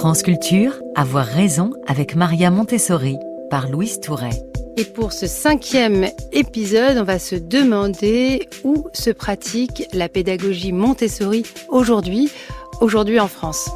France Culture, Avoir raison avec Maria Montessori, par Louise Touret. Et pour ce 5e épisode, on va se demander où se pratique la pédagogie Montessori aujourd'hui en France.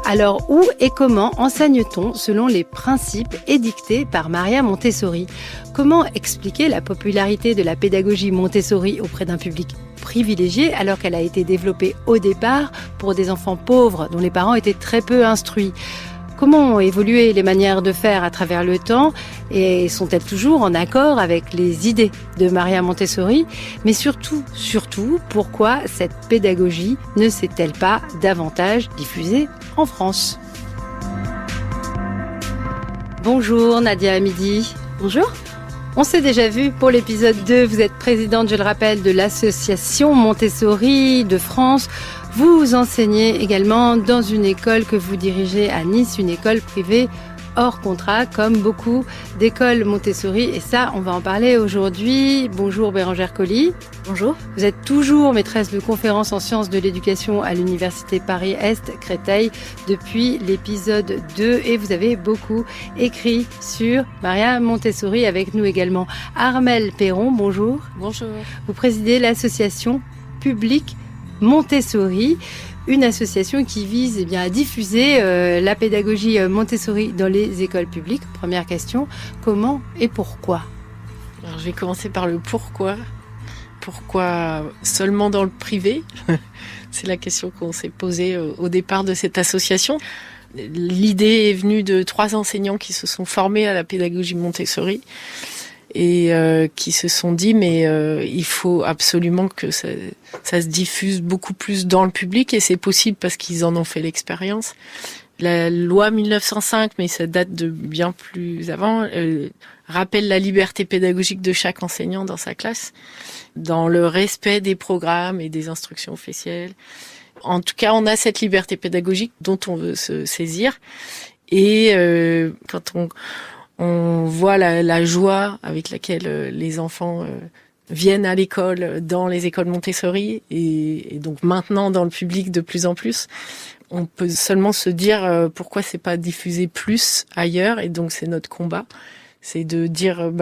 Alors, où et comment enseigne-t-on selon les principes édictés par Maria Montessori ? Comment expliquer la popularité de la pédagogie Montessori auprès d'un public privilégié alors qu'elle a été développée au départ pour des enfants pauvres dont les parents étaient très peu instruits ? Comment ont évolué les manières de faire à travers le temps et sont-elles toujours en accord avec les idées de Maria Montessori ? Mais surtout, pourquoi cette pédagogie ne s'est-elle pas davantage diffusée en France ? Bonjour Nadia Hamidi. Bonjour. On s'est déjà vu pour l'épisode 2. Vous êtes présidente, je le rappelle, de l'association Montessori de France. Vous enseignez également dans une école que vous dirigez à Nice, une école privée hors contrat, comme beaucoup d'écoles Montessori. Et ça, on va en parler aujourd'hui. Bonjour Bérangère Colli. Bonjour. Vous êtes toujours maîtresse de conférences en sciences de l'éducation à l'université Paris-Est, Créteil, depuis l'épisode 2. Et vous avez beaucoup écrit sur Maria Montessori avec nous également. Armelle Perron, bonjour. Bonjour. Vous présidez l'association publique Montessori, une association qui vise à diffuser la pédagogie Montessori dans les écoles publiques. Première question, comment et pourquoi ? Alors, je vais commencer par le pourquoi. Pourquoi seulement dans le privé ? C'est la question qu'on s'est posée au départ de cette association. L'idée est venue de 3 enseignants qui se sont formés à la pédagogie Montessori et qui se sont dit il faut absolument que ça se diffuse beaucoup plus dans le public, et c'est possible parce qu'ils en ont fait l'expérience. La loi 1905, mais ça date de bien plus avant, rappelle la liberté pédagogique de chaque enseignant dans sa classe, dans le respect des programmes et des instructions officielles. En tout cas, on a cette liberté pédagogique dont on veut se saisir, et quand on voit la joie avec laquelle les enfants viennent à l'école, dans les écoles Montessori, et donc maintenant dans le public de plus en plus. On peut seulement se dire pourquoi c'est pas diffusé plus ailleurs, et donc c'est notre combat. C'est de dire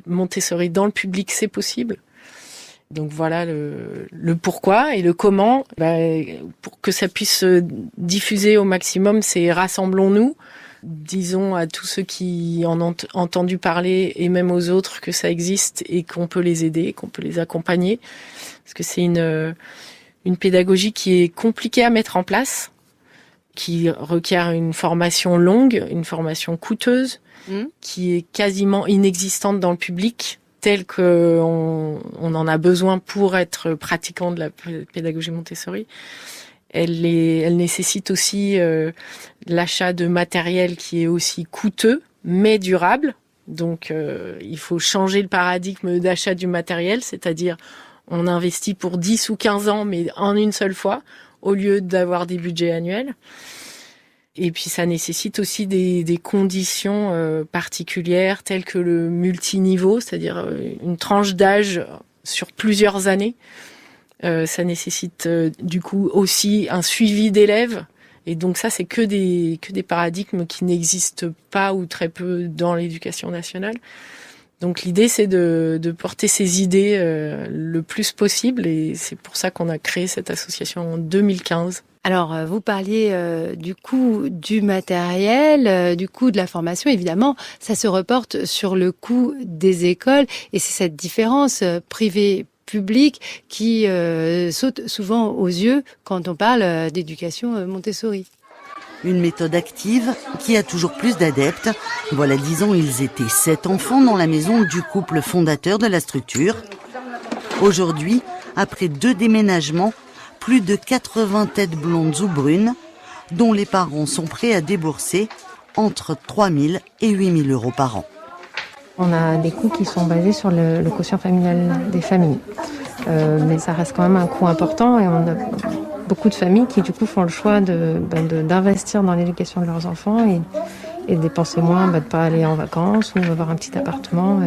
Montessori dans le public, c'est possible. Donc voilà le pourquoi, et le comment. Pour que ça puisse se diffuser au maximum, c'est rassemblons-nous. Disons à tous ceux qui en ont entendu parler, et même aux autres, que ça existe et qu'on peut les aider, qu'on peut les accompagner. Parce que c'est une pédagogie qui est compliquée à mettre en place, qui requiert une formation longue, une formation coûteuse, qui est quasiment inexistante dans le public, telle qu'on en a besoin pour être pratiquant de la pédagogie Montessori. Elle nécessite aussi l'achat de matériel qui est aussi coûteux, mais durable. Donc, il faut changer le paradigme d'achat du matériel, c'est-à-dire on investit pour 10 ou 15 ans, mais en une seule fois, au lieu d'avoir des budgets annuels. Et puis, ça nécessite aussi des conditions particulières, telles que le multiniveau, c'est-à-dire une tranche d'âge sur plusieurs années. Ça nécessite du coup aussi un suivi d'élèves, et donc ça c'est que des paradigmes qui n'existent pas ou très peu dans l'éducation nationale. Donc l'idée c'est de porter ces idées le plus possible, et c'est pour ça qu'on a créé cette association en 2015. Alors, vous parliez du coût du matériel, du coût de la formation. Évidemment, ça se reporte sur le coût des écoles, et c'est cette différence privée-public qui saute souvent aux yeux quand on parle d'éducation Montessori. Une méthode active qui a toujours plus d'adeptes. Voilà 10 ans, ils étaient 7 enfants dans la maison du couple fondateur de la structure. Aujourd'hui, après 2 déménagements, plus de 80 têtes blondes ou brunes, dont les parents sont prêts à débourser entre 3 000 et 8 000 euros par an. On a des coûts qui sont basés sur le quotient familial des familles. Mais ça reste quand même un coût important, et on a beaucoup de familles qui du coup font le choix d'investir dans l'éducation de leurs enfants et de dépenser moins, de ne pas aller en vacances ou avoir un petit appartement.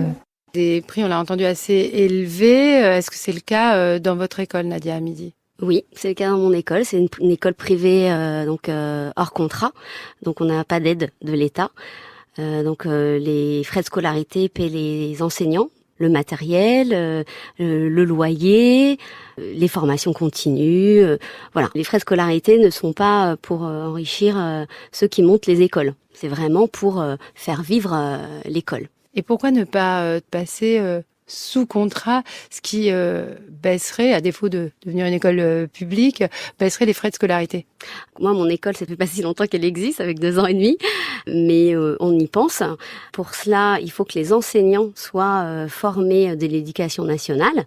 Des prix, on l'a entendu, assez élevés. Est-ce que c'est le cas dans votre école, Nadia Hamidi ? Oui, c'est le cas dans mon école. C'est une école privée, hors contrat. Donc, on n'a pas d'aide de l'État. Les frais de scolarité paient les enseignants, le matériel, le loyer, les formations continues. Voilà, les frais de scolarité ne sont pas pour enrichir ceux qui montent les écoles. C'est vraiment pour faire vivre l'école. Et pourquoi ne pas passer sous contrat, ce qui baisserait, à défaut de devenir une école publique, baisserait les frais de scolarité? Moi, mon école, ça fait pas si longtemps qu'elle existe, avec 2 ans et demi, mais on y pense. Pour cela, il faut que les enseignants soient formés de l'éducation nationale.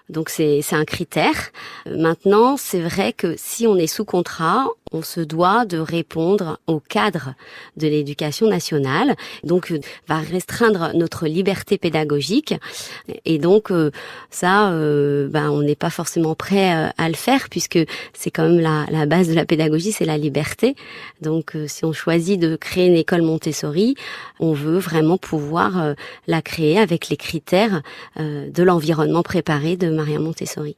Donc c'est un critère. Maintenant, c'est vrai que si on est sous contrat, on se doit de répondre au cadre de l'éducation nationale. Donc va restreindre notre liberté pédagogique. Et donc on n'est pas forcément prêt à le faire, puisque c'est quand même la base de la pédagogie, c'est la liberté. Donc si on choisit de créer une école Montessori, on veut vraiment pouvoir la créer avec les critères de l'environnement préparé de Maria Montessori.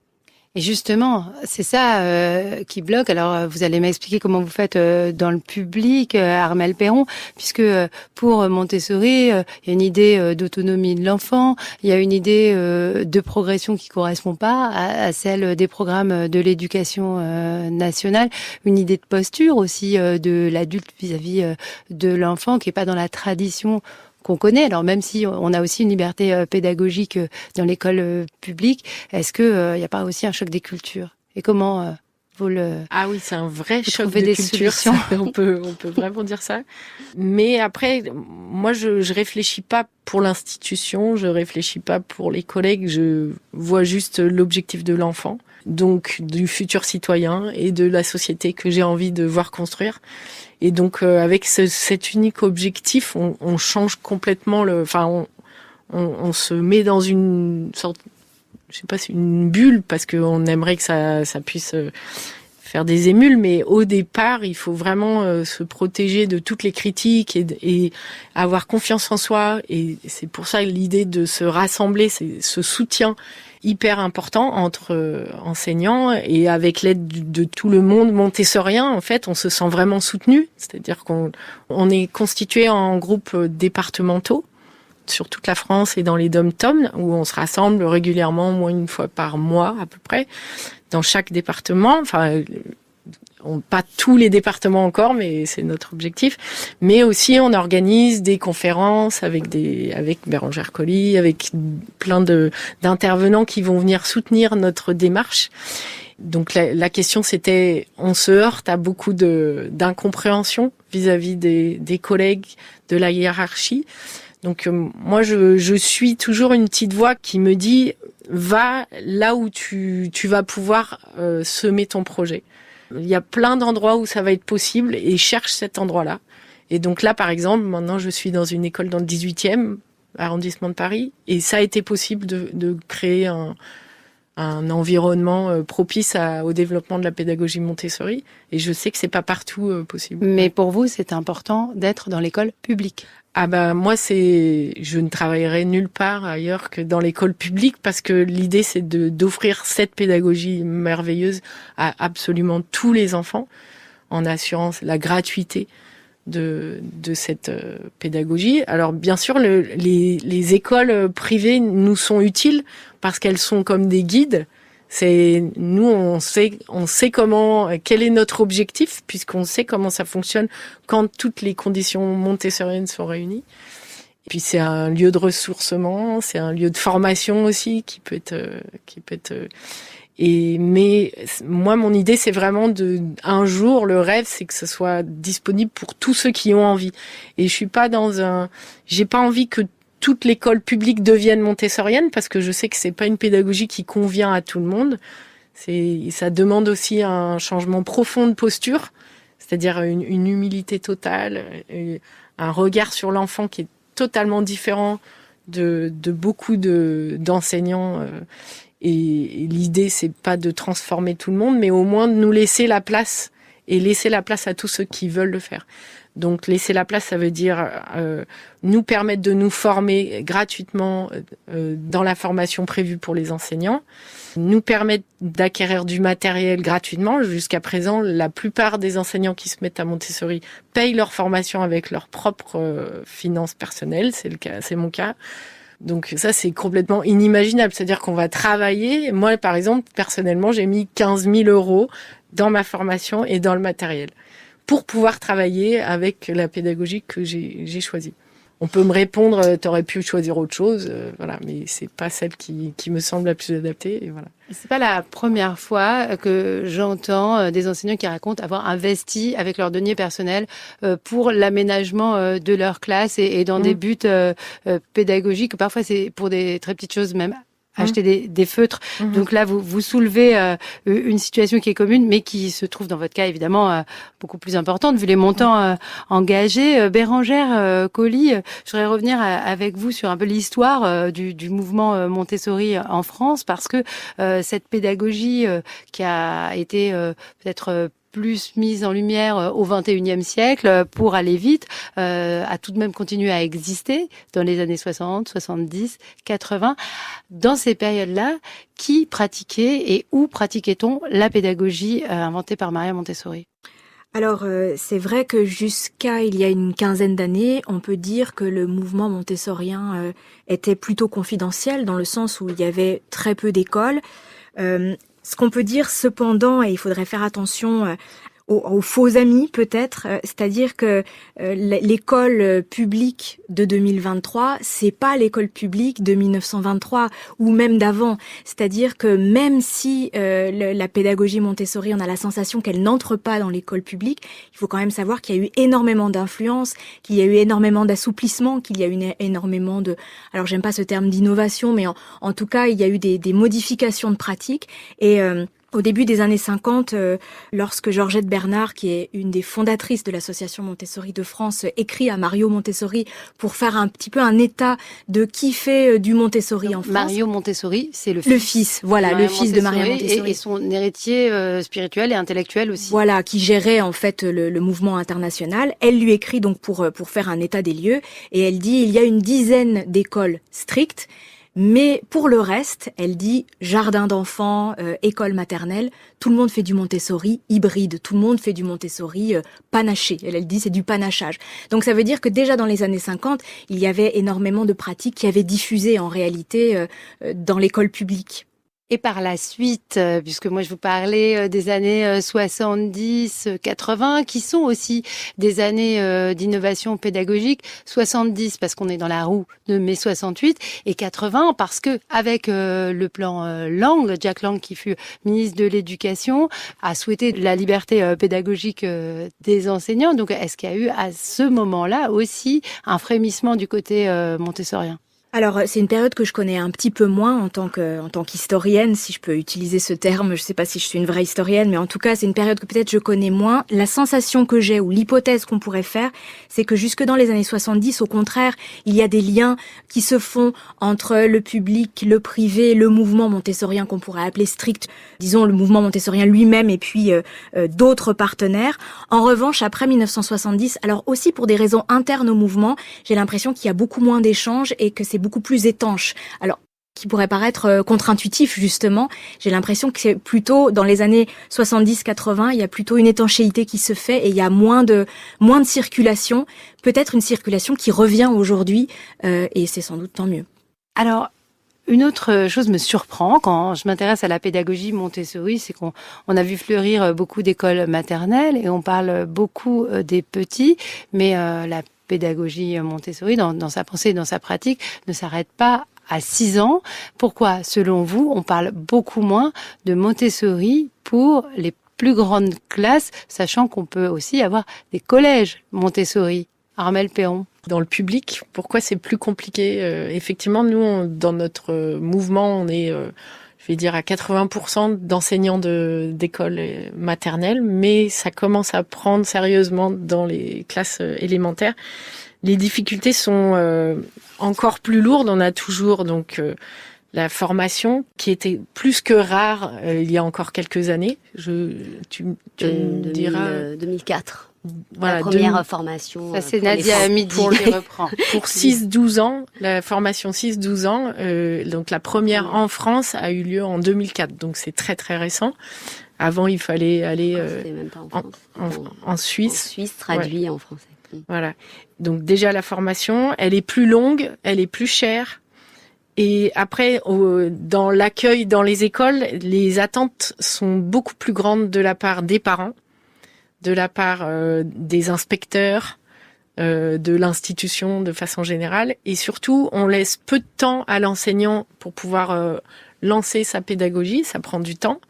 Et justement, c'est ça qui bloque. Alors, vous allez m'expliquer comment vous faites dans le public, Armelle Perron, puisque pour Montessori, il y a une idée d'autonomie de l'enfant, il y a une idée de progression qui correspond pas à celle des programmes de l'éducation nationale, une idée de posture aussi de l'adulte vis-à-vis de l'enfant qui est pas dans la tradition qu'on connaît. Alors même si on a aussi une liberté pédagogique dans l'école publique, est-ce que il n'y a pas aussi un choc des cultures? Et comment vous le... Ah oui, c'est un vrai choc trouvez de des culture. solutions. On peut vraiment dire ça. Mais après, moi, je réfléchis pas pour l'institution, je réfléchis pas pour les collègues, je vois juste l'objectif de l'enfant, donc du futur citoyen et de la société que j'ai envie de voir construire. Et donc avec cet unique objectif, on change complètement on se met dans une sorte, je sais pas, c'est une bulle, parce qu'on aimerait que ça puisse faire des émules, mais au départ, il faut vraiment se protéger de toutes les critiques et avoir confiance en soi. Et c'est pour ça l'idée de se rassembler, c'est ce soutien hyper important entre enseignants, et avec l'aide de tout le monde montessorien, en fait, on se sent vraiment soutenu. C'est-à-dire qu'on est constitué en groupes départementaux sur toute la France et dans les dom-toms, où on se rassemble régulièrement, au moins une fois par mois à peu près, dans chaque département. Enfin, pas tous les départements encore, mais c'est notre objectif. Mais aussi, on organise des conférences avec Bérangère Colli, avec plein d'intervenants qui vont venir soutenir notre démarche. Donc la question, c'était, on se heurte à beaucoup d'incompréhension vis-à-vis des collègues, de la hiérarchie. Donc moi, je suis toujours une petite voix qui me dit, va là où tu vas pouvoir semer ton projet. Il y a plein d'endroits où ça va être possible, et cherche cet endroit-là. Et donc là, par exemple, maintenant, je suis dans une école dans le 18e arrondissement de Paris, et ça a été possible de créer un environnement propice au développement de la pédagogie Montessori. Et je sais que c'est pas partout possible. Mais pour vous, c'est important d'être dans l'école publique. Ah bah moi, je ne travaillerai nulle part ailleurs que dans l'école publique, parce que l'idée, c'est d'offrir cette pédagogie merveilleuse à absolument tous les enfants, en assurant la gratuité de cette pédagogie. Alors bien sûr, les écoles privées nous sont utiles parce qu'elles sont comme des guides. Nous, on sait quel est notre objectif, puisqu'on sait comment ça fonctionne quand toutes les conditions montessoriennes sont réunies. Et puis c'est un lieu de ressourcement, c'est un lieu de formation aussi qui peut être. Mais moi, mon idée, c'est vraiment un jour, le rêve, c'est que ce soit disponible pour tous ceux qui ont envie. Et je suis pas j'ai pas envie que toute l'école publique devienne montessorienne, parce que je sais que c'est pas une pédagogie qui convient à tout le monde. Ça demande aussi un changement profond de posture, c'est-à-dire une humilité totale, un regard sur l'enfant qui est totalement différent de beaucoup d'enseignants. Et l'idée, c'est pas de transformer tout le monde, mais au moins de nous laisser la place et laisser la place à tous ceux qui veulent le faire. Donc laisser la place, ça veut dire nous permettre de nous former gratuitement dans la formation prévue pour les enseignants, nous permettre d'acquérir du matériel gratuitement. Jusqu'à présent, la plupart des enseignants qui se mettent à Montessori payent leur formation avec leurs propres finances personnelles, c'est mon cas. Donc ça, c'est complètement inimaginable. C'est-à-dire qu'on va travailler. Moi, par exemple, personnellement, j'ai mis 15 000 € dans ma formation et dans le matériel pour pouvoir travailler avec la pédagogie que j'ai choisie. On peut me répondre, t'aurais pu choisir autre chose, voilà, mais c'est pas celle qui me semble la plus adaptée, et voilà. C'est pas la première fois que j'entends des enseignants qui racontent avoir investi avec leur denier personnel pour l'aménagement de leur classe et dans des buts pédagogiques. Parfois, c'est pour des très petites choses, même acheter des feutres. Donc là, vous soulevez une situation qui est commune, mais qui se trouve dans votre cas, évidemment, beaucoup plus importante, vu les montants engagés. Bérangère Colli, je voudrais revenir avec vous sur un peu l'histoire du mouvement Montessori en France, parce que cette pédagogie qui a été peut-être plus mise en lumière au XXIe siècle, pour aller vite, a tout de même continué à exister dans les années 60, 70, 80. Dans ces périodes-là, qui pratiquait et où pratiquait-on la pédagogie inventée par Maria Montessori ? Alors, c'est vrai que jusqu'à il y a une quinzaine d'années, on peut dire que le mouvement montessorien était plutôt confidentiel, dans le sens où il y avait très peu d'écoles. Ce qu'on peut dire cependant, et il faudrait faire attention aux faux amis peut-être, c'est-à-dire que l'école publique de 2023, c'est pas l'école publique de 1923 ou même d'avant. C'est-à-dire que même si la pédagogie Montessori, on a la sensation qu'elle n'entre pas dans l'école publique, il faut quand même savoir qu'il y a eu énormément d'influence, qu'il y a eu énormément d'assouplissement, qu'il y a eu énormément de... Alors j'aime pas ce terme d'innovation, mais en tout cas, il y a eu des modifications de pratiques et... Au début des années 50, lorsque Georgette Bernard, qui est une des fondatrices de l'association Montessori de France, écrit à Mario Montessori pour faire un petit peu un état de qui fait du Montessori en France. Mario Montessori, c'est le fils. Voilà, le fils de Maria Montessori. Et son héritier spirituel et intellectuel aussi. Voilà, qui gérait en fait le mouvement international. Elle lui écrit donc pour faire un état des lieux, et elle dit il y a une dizaine d'écoles strictes. Mais pour le reste, elle dit jardin d'enfants, école maternelle, tout le monde fait du Montessori hybride, tout le monde fait du Montessori panaché. Elle dit c'est du panachage. Donc ça veut dire que déjà dans les années 50, il y avait énormément de pratiques qui avaient diffusé en réalité dans l'école publique. Et par la suite, puisque moi je vous parlais des années 70, 80, qui sont aussi des années d'innovation pédagogique, 70 parce qu'on est dans la roue de mai 68, et 80 parce que avec le plan Lang, Jack Lang qui fut ministre de l'Éducation, a souhaité la liberté pédagogique des enseignants. Donc est-ce qu'il y a eu à ce moment-là aussi un frémissement du côté montessorien ? Alors, c'est une période que je connais un petit peu moins en tant qu'historienne, si je peux utiliser ce terme. Je sais pas si je suis une vraie historienne, mais en tout cas, c'est une période que peut-être je connais moins. La sensation que j'ai, ou l'hypothèse qu'on pourrait faire, c'est que jusque dans les années 70, au contraire, il y a des liens qui se font entre le public, le privé, le mouvement montessorien qu'on pourrait appeler strict, disons le mouvement montessorien lui-même, et puis d'autres partenaires. En revanche, après 1970, alors aussi pour des raisons internes au mouvement, j'ai l'impression qu'il y a beaucoup moins d'échanges et que c'est beaucoup plus étanche. Alors, qui pourrait paraître contre-intuitif, justement. J'ai l'impression que c'est plutôt, dans les années 70-80, il y a plutôt une étanchéité qui se fait et il y a moins de circulation. Peut-être une circulation qui revient aujourd'hui et c'est sans doute tant mieux. Alors, une autre chose me surprend quand je m'intéresse à la pédagogie Montessori, c'est qu'on a vu fleurir beaucoup d'écoles maternelles et on parle beaucoup des petits, mais la pédagogie Montessori, dans sa pensée et dans sa pratique, ne s'arrête pas à 6 ans. Pourquoi, selon vous, on parle beaucoup moins de Montessori pour les plus grandes classes, sachant qu'on peut aussi avoir des collèges Montessori? Armelle Péron. Dans le public, pourquoi c'est plus compliqué ? Effectivement, nous, dans notre mouvement, on est... je vais dire à 80% d'enseignants d'école maternelle, mais ça commence à prendre sérieusement dans les classes élémentaires. Les difficultés sont encore plus lourdes. On a toujours donc la formation qui était plus que rare il y a encore quelques années. Tu me diras 2004. Voilà, la première formation. Ça, c'est Nadia Hamidi qui reprend. Pour 6-12 ans, la formation 6-12 ans, donc la première en France a eu lieu en 2004. Donc c'est très très récent. Avant, il fallait aller même pas en Suisse. En Suisse, traduit en français. Voilà. Donc déjà la formation, elle est plus longue, elle est plus chère. Et après, dans l'accueil dans les écoles, les attentes sont beaucoup plus grandes de la part des parents, de la part des inspecteurs, de l'institution de façon générale. Et surtout, on laisse peu de temps à l'enseignant pour pouvoir lancer sa pédagogie. Ça prend du temps.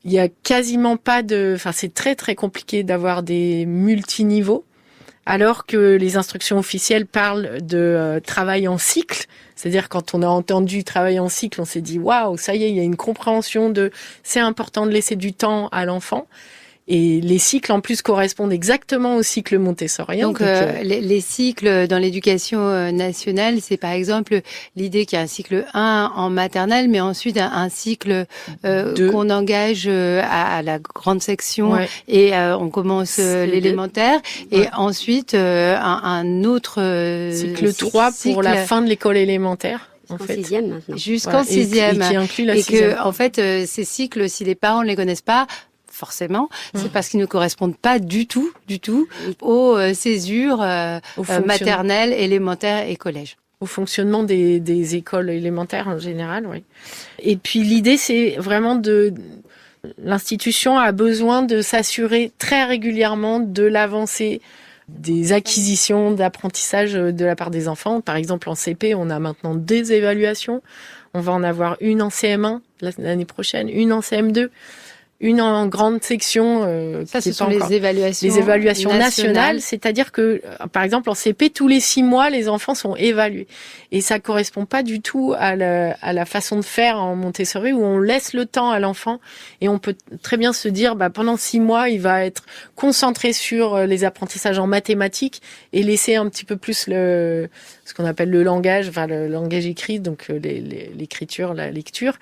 Il y a quasiment pas c'est très très compliqué d'avoir des multiniveaux, alors que les instructions officielles parlent de travail en cycle. C'est-à-dire quand on a entendu travail en cycle, on s'est dit waouh, ça y est, il y a une compréhension c'est important de laisser du temps à l'enfant. Et les cycles, en plus, correspondent exactement au cycle montessorien. Donc les cycles dans l'éducation nationale, c'est par exemple l'idée qu'il y a un cycle 1 en maternelle, mais ensuite un cycle qu'on engage à la grande section, ouais. Et on commence l'élémentaire, ouais. Et ensuite un autre cycle 3 pour la fin de l'école élémentaire. En fait. Sixième maintenant. Jusqu'en sixième. Et qui inclut la et sixième. Que, en fait, ces cycles, si les parents ne les connaissent pas, forcément, c'est parce qu'ils ne correspondent pas du tout aux césures maternelles, élémentaires et collèges. Au fonctionnement des écoles élémentaires en général, oui. Et puis l'idée, c'est vraiment l'institution a besoin de s'assurer très régulièrement de l'avancée des acquisitions d'apprentissage de la part des enfants. Par exemple, en CP, on a maintenant des évaluations. On va en avoir une en CM1 l'année prochaine, une en CM2. Une en grande section. Ça, ce sont les évaluations nationales. C'est-à-dire que, par exemple, en CP, tous les 6 mois, les enfants sont évalués. Et ça correspond pas du tout à la façon de faire en Montessori, où on laisse le temps à l'enfant et on peut très bien se dire, pendant 6 mois, il va être concentré sur les apprentissages en mathématiques et laisser un petit peu plus ce qu'on appelle le langage écrit, donc l'écriture, la lecture.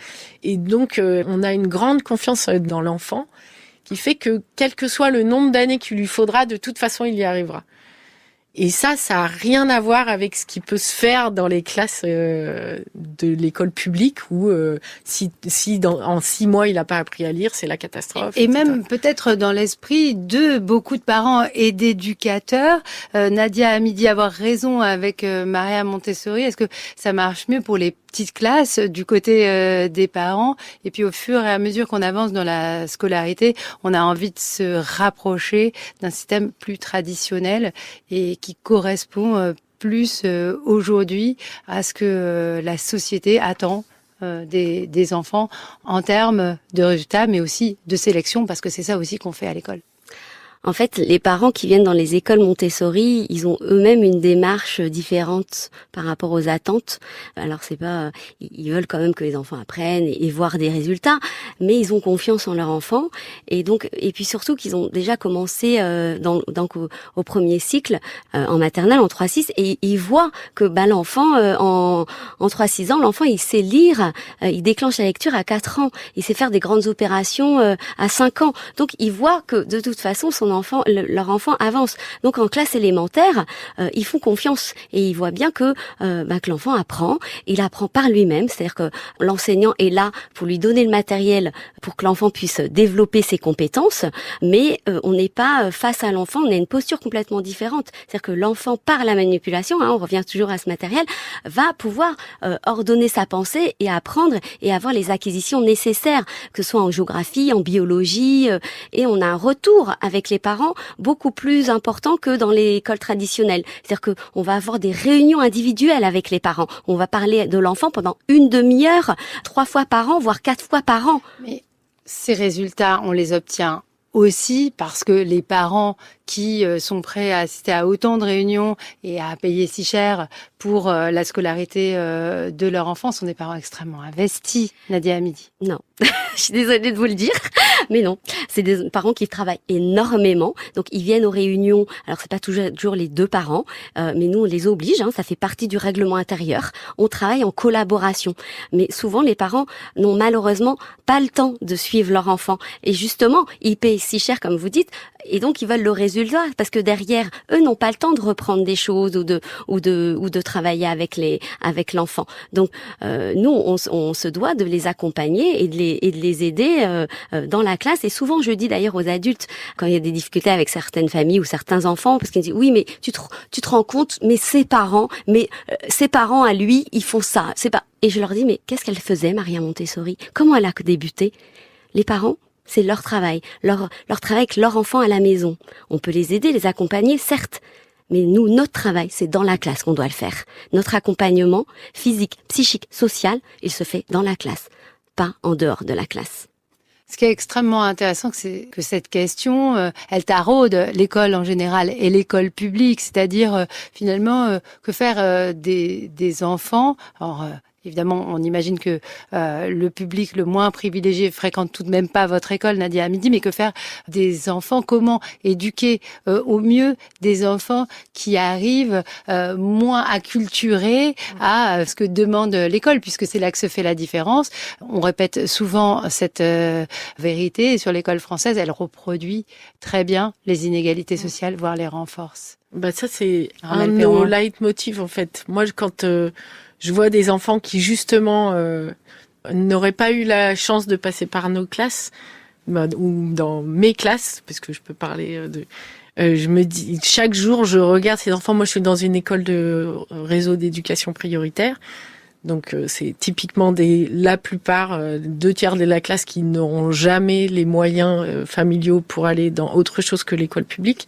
Et donc, on a une grande confiance dans l'enfant qui fait que, quel que soit le nombre d'années qu'il lui faudra, de toute façon, il y arrivera. Et ça a rien à voir avec ce qui peut se faire dans les classes de l'école publique où en 6 mois il n'a pas appris à lire, c'est la catastrophe. Et même peut-être dans l'esprit de beaucoup de parents et d'éducateurs. Nadia Hamidi, avoir raison avec Maria Montessori. Est-ce que ça marche mieux pour les petites classes du côté des parents? Et puis au fur et à mesure qu'on avance dans la scolarité, on a envie de se rapprocher d'un système plus traditionnel et qui correspond plus aujourd'hui à ce que la société attend des enfants en termes de résultats, mais aussi de sélection, parce que c'est ça aussi qu'on fait à l'école. En fait, les parents qui viennent dans les écoles Montessori, ils ont eux-mêmes une démarche différente par rapport aux attentes. Alors c'est pas, ils veulent quand même que les enfants apprennent et voir des résultats, mais ils ont confiance en leur enfant et puis surtout qu'ils ont déjà commencé au premier cycle en maternelle en 3-6 et ils voient que l'enfant en 3-6 ans, l'enfant il sait lire, il déclenche la lecture à 4 ans, il sait faire des grandes opérations à 5 ans. Donc ils voient que de toute façon leur enfant avance. Donc en classe élémentaire, ils font confiance et ils voient bien que l'enfant apprend. Il apprend par lui-même, c'est-à-dire que l'enseignant est là pour lui donner le matériel pour que l'enfant puisse développer ses compétences, mais on n'est pas face à l'enfant, on a une posture complètement différente. C'est-à-dire que l'enfant, par la manipulation, on revient toujours à ce matériel, va pouvoir ordonner sa pensée et apprendre et avoir les acquisitions nécessaires, que ce soit en géographie, en biologie, et on a un retour avec les parents beaucoup plus important que dans les écoles traditionnelles. C'est-à-dire que on va avoir des réunions individuelles avec les parents. On va parler de l'enfant pendant une demi-heure, 3 fois par an, voire 4 fois par an. Mais ces résultats, on les obtient aussi parce que les parents qui sont prêts à assister à autant de réunions et à payer si cher pour la scolarité de leur enfant sont des parents extrêmement investis, Nadia Hamidi. Non, je suis désolée de vous le dire, mais non. C'est des parents qui travaillent énormément, donc ils viennent aux réunions. Alors c'est pas toujours les deux parents, mais nous on les oblige. Ça fait partie du règlement intérieur. On travaille en collaboration, mais souvent les parents n'ont malheureusement pas le temps de suivre leur enfant. Et justement, ils payent si cher comme vous dites, et donc ils veulent le résultat parce que derrière eux n'ont pas le temps de reprendre des choses ou de travailler avec l'enfant. Donc nous on se doit de les accompagner et de les aider dans la classe. Et souvent je dis d'ailleurs aux adultes quand il y a des difficultés avec certaines familles ou certains enfants, parce qu'ils disent oui mais tu te rends compte, mais ses parents à lui ils font ça. C'est pas. Et je leur dis mais qu'est-ce qu'elle faisait Maria Montessori? Comment elle a débuté? Les parents, c'est leur travail avec leur enfant à la maison. On peut les aider, les accompagner, certes. Mais nous, notre travail, c'est dans la classe qu'on doit le faire. Notre accompagnement physique, psychique, social, il se fait dans la classe, pas en dehors de la classe. Ce qui est extrêmement intéressant, c'est que cette question, elle taraude l'école en général et l'école publique, c'est-à-dire finalement que faire des enfants. Alors, évidemment, on imagine que le public le moins privilégié fréquente tout de même pas votre école, Nadia Hamidi, mais que faire des enfants, comment éduquer au mieux des enfants qui arrivent moins acculturés à ce que demande l'école, puisque c'est là que se fait la différence. On répète souvent cette vérité, et sur l'école française, elle reproduit très bien les inégalités sociales, voire les renforce. Ça, c'est un de nos leitmotifs, en fait. Moi, quand je vois des enfants qui, justement, n'auraient pas eu la chance de passer par nos classes, ou dans mes classes, parce que je peux parler je me dis, chaque jour, je regarde ces enfants. Moi, je suis dans une école de réseau d'éducation prioritaire. Donc, c'est typiquement la plupart, 2/3 de la classe qui n'auront jamais les moyens familiaux pour aller dans autre chose que l'école publique.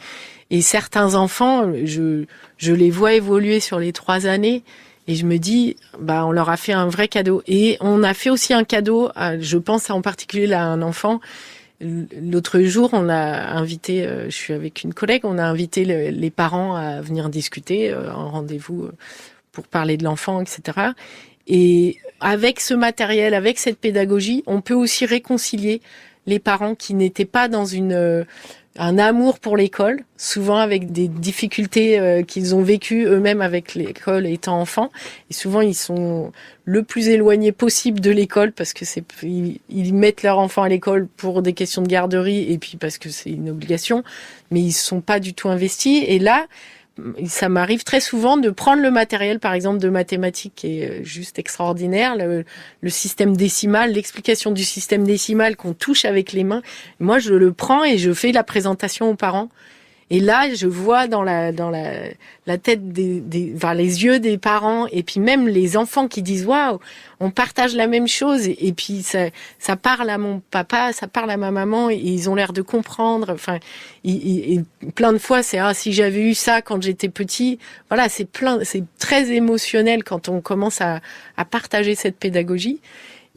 Et certains enfants, je les vois évoluer sur les 3 années. Et je me dis, on leur a fait un vrai cadeau. Et on a fait aussi un cadeau, je pense en particulier à un enfant. L'autre jour, on a invité, je suis avec une collègue, on a invité les parents à venir discuter, un rendez-vous pour parler de l'enfant, etc. Et avec ce matériel, avec cette pédagogie, on peut aussi réconcilier les parents qui n'étaient pas dans un amour pour l'école, souvent avec des difficultés qu'ils ont vécues eux-mêmes avec l'école étant enfants. Et souvent, ils sont le plus éloignés possible de l'école parce que ils mettent leur enfant à l'école pour des questions de garderie et puis parce que c'est une obligation, mais ils sont pas du tout investis. Et là, ça m'arrive très souvent de prendre le matériel, par exemple, de mathématiques qui est juste extraordinaire, le système décimal, l'explication du système décimal qu'on touche avec les mains. Moi, je le prends et je fais la présentation aux parents. Et là, je vois dans la tête les yeux des parents et puis même les enfants qui disent waouh, on partage la même chose et puis ça parle à mon papa, ça parle à ma maman et ils ont l'air de comprendre. Enfin, et plein de fois c'est si j'avais eu ça quand j'étais petit. Voilà, c'est très émotionnel quand on commence à partager cette pédagogie.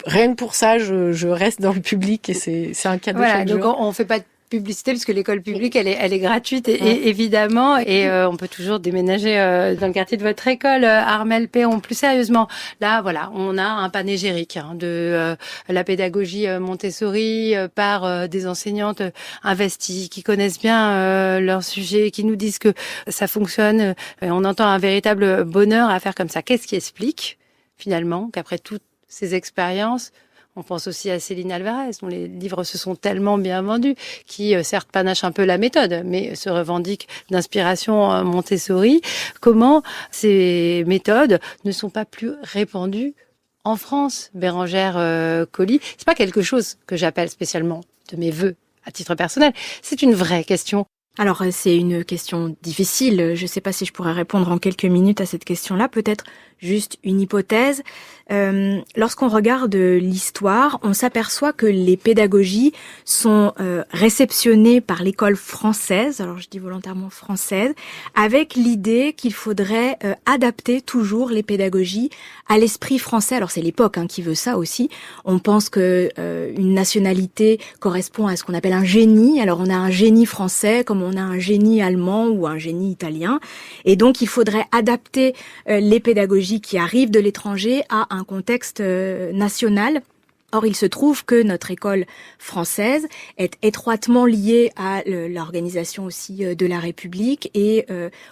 Rien que pour ça, je reste dans le public et c'est un cadeau. Voilà, chaque donc jour. on fait pas de publicité puisque l'école publique elle est gratuite et évidemment et on peut toujours déménager dans le quartier de votre école. Armelle Péon, plus sérieusement, là voilà, on a un panégyrique de la pédagogie Montessori par des enseignantes investies qui connaissent bien leur sujet, qui nous disent que ça fonctionne. On entend un véritable bonheur à faire comme ça. Qu'est-ce qui explique finalement qu'après toutes ces expériences, on pense aussi à Céline Alvarez, dont les livres se sont tellement bien vendus, qui certes panache un peu la méthode, mais se revendique d'inspiration Montessori. Comment ces méthodes ne sont pas plus répandues en France, Bérangère Colli? C'est pas quelque chose que j'appelle spécialement de mes vœux à titre personnel. C'est une vraie question. Alors, c'est une question difficile. Je ne sais pas si je pourrais répondre en quelques minutes à cette question-là. Peut-être juste une hypothèse. Lorsqu'on regarde l'histoire, on s'aperçoit que les pédagogies sont réceptionnées par l'école française, alors je dis volontairement française, avec l'idée qu'il faudrait adapter toujours les pédagogies à l'esprit français. Alors c'est l'époque qui veut ça aussi. On pense que une nationalité correspond à ce qu'on appelle un génie. Alors on a un génie français, comme on a un génie allemand ou un génie italien. Et donc, il faudrait adapter les pédagogies qui arrivent de l'étranger à un contexte national. Or, il se trouve que notre école française est étroitement liée à l'organisation aussi de la République et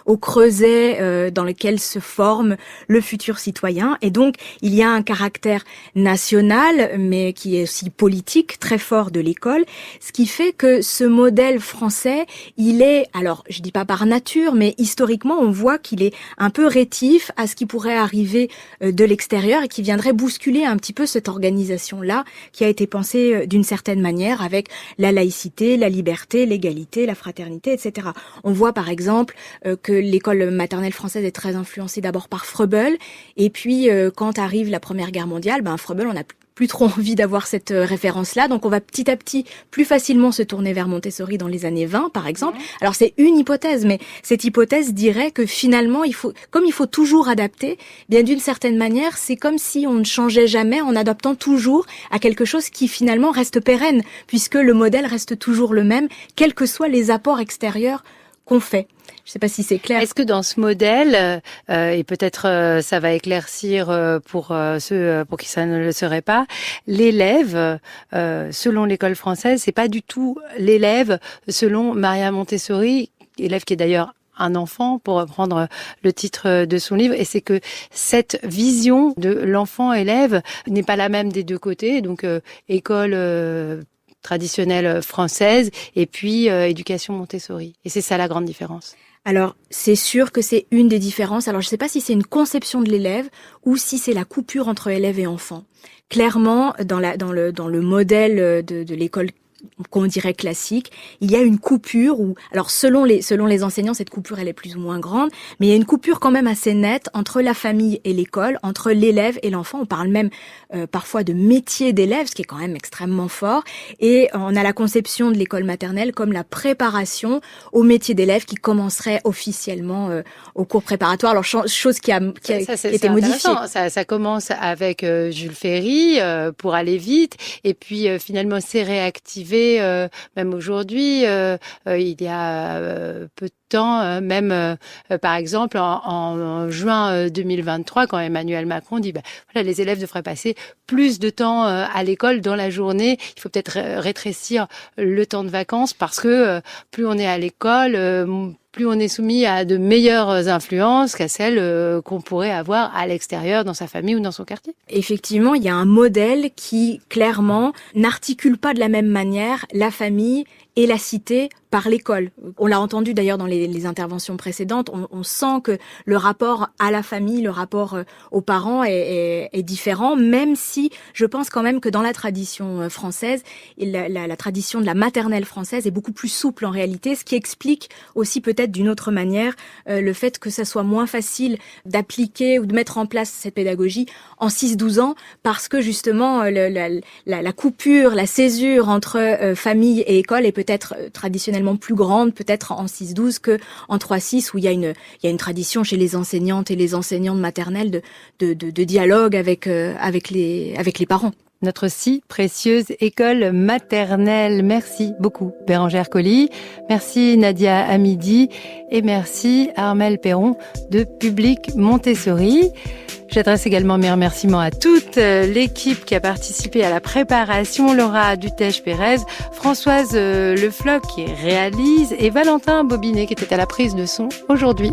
au creuset dans lequel se forme le futur citoyen. Et donc, il y a un caractère national, mais qui est aussi politique, très fort de l'école, ce qui fait que ce modèle français, il est, alors je dis pas par nature, mais historiquement, on voit qu'il est un peu rétif à ce qui pourrait arriver de l'extérieur et qui viendrait bousculer un petit peu cette organisation-là, qui a été pensée d'une certaine manière avec la laïcité, la liberté, l'égalité, la fraternité, etc. On voit par exemple que l'école maternelle française est très influencée d'abord par Froebel, et puis quand arrive la Première Guerre mondiale, Froebel, on a plus trop envie d'avoir cette référence-là. Donc, on va petit à petit plus facilement se tourner vers Montessori dans les années 20, par exemple. Alors, c'est une hypothèse, mais cette hypothèse dirait que finalement, il faut toujours adapter, bien d'une certaine manière, c'est comme si on ne changeait jamais en adaptant toujours à quelque chose qui finalement reste pérenne, puisque le modèle reste toujours le même, quels que soient les apports extérieurs qu'on fait. Je ne sais pas si c'est clair. Est-ce que dans ce modèle, et peut-être ça va éclaircir pour ceux pour qui ça ne le serait pas, l'élève, selon l'école française, c'est pas du tout l'élève selon Maria Montessori, élève qui est d'ailleurs un enfant, pour reprendre le titre de son livre, et c'est que cette vision de l'enfant-élève n'est pas la même des deux côtés, donc école traditionnelle française et puis éducation Montessori. Et c'est ça la grande différence. Alors, c'est sûr que c'est une des différences. Alors, je ne sais pas si c'est une conception de l'élève ou si c'est la coupure entre élève et enfant. Clairement, dans le modèle de l'école qu'on dirait classique, il y a une coupure où, alors selon les enseignants, cette coupure elle est plus ou moins grande, mais il y a une coupure quand même assez nette entre la famille et l'école, entre l'élève et l'enfant. On parle même parfois de métier d'élève, ce qui est quand même extrêmement fort, et on a la conception de l'école maternelle comme la préparation au métier d'élève qui commencerait officiellement au cours préparatoire. Alors chose qui a été modifiée. Ça commence avec Jules Ferry pour aller vite, et puis finalement c'est réactivé. Même aujourd'hui, il y a peu de temps, par exemple en juin 2023, quand Emmanuel Macron dit voilà, les élèves devraient passer plus de temps à l'école dans la journée, il faut peut-être rétrécir le temps de vacances parce que plus on est à l'école, plus on est soumis à de meilleures influences qu'à celles qu'on pourrait avoir à l'extérieur, dans sa famille ou dans son quartier. Effectivement, il y a un modèle qui, clairement, n'articule pas de la même manière la famille et la cité par l'école. On l'a entendu d'ailleurs dans les interventions précédentes, on sent que le rapport à la famille, le rapport aux parents est différent, même si je pense quand même que dans la tradition française, la tradition de la maternelle française est beaucoup plus souple en réalité, ce qui explique aussi peut-être d'une autre manière le fait que ça soit moins facile d'appliquer ou de mettre en place cette pédagogie en 6-12 ans, parce que justement la coupure, la césure entre famille et école est peut-être traditionnellement plus grande, peut-être en 6-12 que en 3-6, où il y a une tradition chez les enseignantes et les enseignants de maternelle de dialogue avec les parents. Notre si précieuse école maternelle. Merci beaucoup Bérangère Colli, merci Nadia Hamidi et merci Armelle Perron de Public Montessori. J'adresse également mes remerciements à toute l'équipe qui a participé à la préparation, Laura Dutèche-Pérez, Françoise Le Floch qui réalise et Valentin Bobinet qui était à la prise de son aujourd'hui.